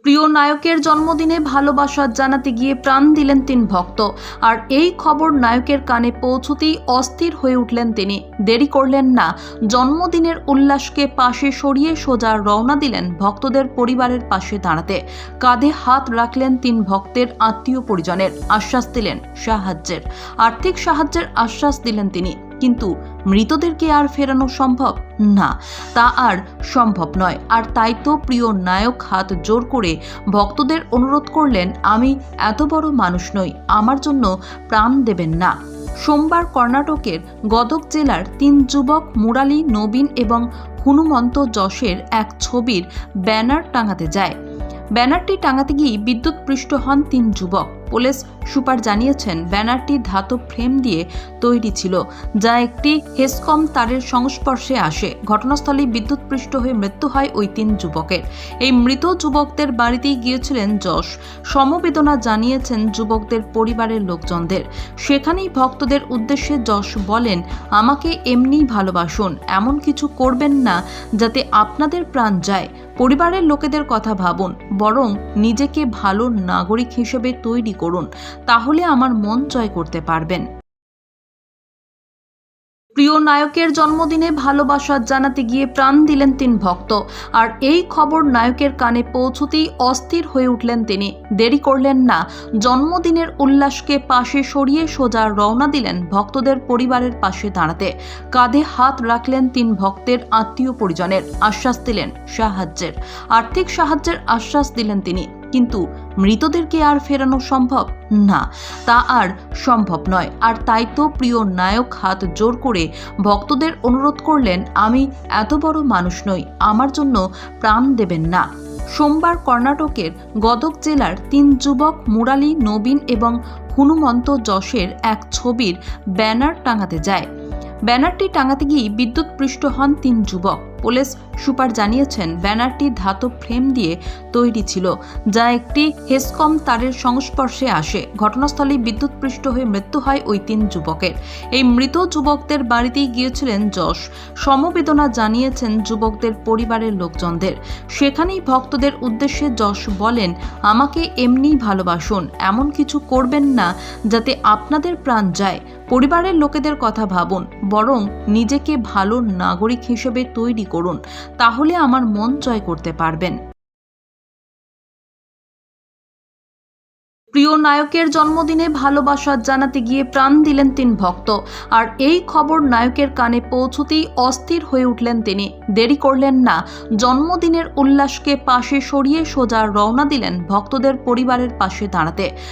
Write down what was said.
প্রিয় নায়কের জন্মদিনে ভালোবাসা জানাতে গিয়ে প্রাণ দিলেন ৩ ভক্ত। আর এই খবর নায়কের কানে পৌঁছতেই অস্থির হয়ে উঠলেন তিনি। দেরি করলেন না, জন্মদিনের উল্লাসকে পাশে সরিয়ে সোজা রওনা দিলেন ভক্তদের পরিবারের পাশে দাঁড়াতে। কাঁধে হাত রাখলেন ৩ ভক্তের আত্মীয় পরিজনের, আশ্বাস দিলেন সাহায্যের, আর্থিক সাহায্যের আশ্বাস দিলেন তিনি। কিন্তু মৃতদেরকে আর ফেরানো সম্ভব না, তা আর সম্ভব নয়। আর তাই তো প্রিয় নায়ক হাত জোর করে ভক্তদের অনুরোধ করলেন, আমি এত বড় মানুষ নই, আমার জন্য প্রাণ দেবেন না। সোমবার কর্ণাটকের গদক জেলার ৩ যুবক মুরালি, নবীন এবং হনুমন্ত যশের এক ছবির ব্যানার টাঙাতে যায়। ব্যানারটি টাঙাতে গিয়ে বিদ্যুৎপৃষ্ট হন ৩ যুবক। পুলিশ সুপার জানিয়েছেন, ব্যানারটি ধাতব ফ্রেম দিয়ে তৈরি ছিল, যা একটি হেসকম তারের সংস্পর্শে আসে। ঘটনাস্থলে বিদ্যুৎপৃষ্ট হয়ে মৃত্যু হয় ওই ৩ যুবকের। এই মৃত যুবকদের বাড়িতেই গিয়েছিলেন যশ। সমবেদনা জানিয়েছেন যুবকদের পরিবারের লোকজনদের। সেখানেই ভক্তদের উদ্দেশ্যে যশ বলেন, আমাকে এমনিই ভালোবাসুন, এমন কিছু করবেন না যাতে আপনাদের প্রাণ যায়। পরিবারের লোকেদের কথা ভাবুন, বরং নিজেকে ভালো নাগরিক হিসেবে তৈরি করুন, তাহলে আমার মন জয় করতে পারবেন। প্রিয় নায়কের জন্মদিনে ভালোবাসা জানাতে গিয়ে প্রাণ দিলেন ৩ ভক্ত। আর এই খবর নায়কের কানে পৌঁছতেই অস্থির হয়ে উঠলেন তিনি। দেরি করলেন না, জন্মদিনের উল্লাসকে পাশে সরিয়ে সোজা রওনা দিলেন ভক্তদের পরিবারের পাশে দাঁড়াতে। কাঁধে হাত রাখলেন ৩ ভক্তের আত্মীয় পরিজনের, আশ্বাস দিলেন সাহায্যের, আর্থিক সাহায্যের আশ্বাস দিলেন তিনি। কিন্তু মৃতদেরকে আর ফেরানো সম্ভব না, তা আর সম্ভব নয়। আর তাই তো প্রিয় নায়ক হাত জোর করে ভক্তদের অনুরোধ করলেন, আমি এত বড় মানুষ নই, আমার জন্য প্রাণ দেবেন না। সোমবার কর্ণাটকের গদক জেলার ৩ যুবক মুরালি, নবীন এবং হনুমন্ত যশের এক ছবির ব্যানার টাঙাতে যায়। ব্যানারটি টাঙাতে গিয়ে বিদ্যুৎপৃষ্ট হন ৩ যুবক। পুলিশ সুপার জানিয়েছেন, ব্যানারটি ধাতব ফ্রেম দিয়ে তৈরি ছিল, যা একটি হেসকম তারের সংস্পর্শে আসে। ঘটনাস্থলে বিদ্যুৎপৃষ্ট হয়ে মৃত্যু হয় ওই ৩ যুবকের। এই মৃত যুবকদের বাড়িতেই গিয়েছিলেন যশ। সমবেদনা জানিয়েছেন যুবকদের পরিবারের লোকজনদের। সেখানেই ভক্তদের উদ্দেশ্যে যশ বলেন, আমাকে এমনিই ভালোবাসুন, এমন কিছু করবেন না যাতে আপনাদের প্রাণ যায়। পরিবারের লোকেদের কথা ভাবুন, বরং নিজেকে ভালো নাগরিক হিসেবে তৈরি করুন, তাহলে আমার মন জয় করতে পারবেন। প্রিয় নায়কের জন্মদিনে ভালোবাসা জানাতে গিয়ে প্রাণ দিলেন ৩ ভক্ত। আর এই খবর নায়কের কানে পৌঁছতেই অস্থির হয়ে উঠলেন তিনি। দেরি করলেন না, জন্মদিনের উল্লাসকে পাশে সরিয়ে সোজা রওনা দিলেন ভক্তদের পরিবারের পাশে দাঁড়াতে।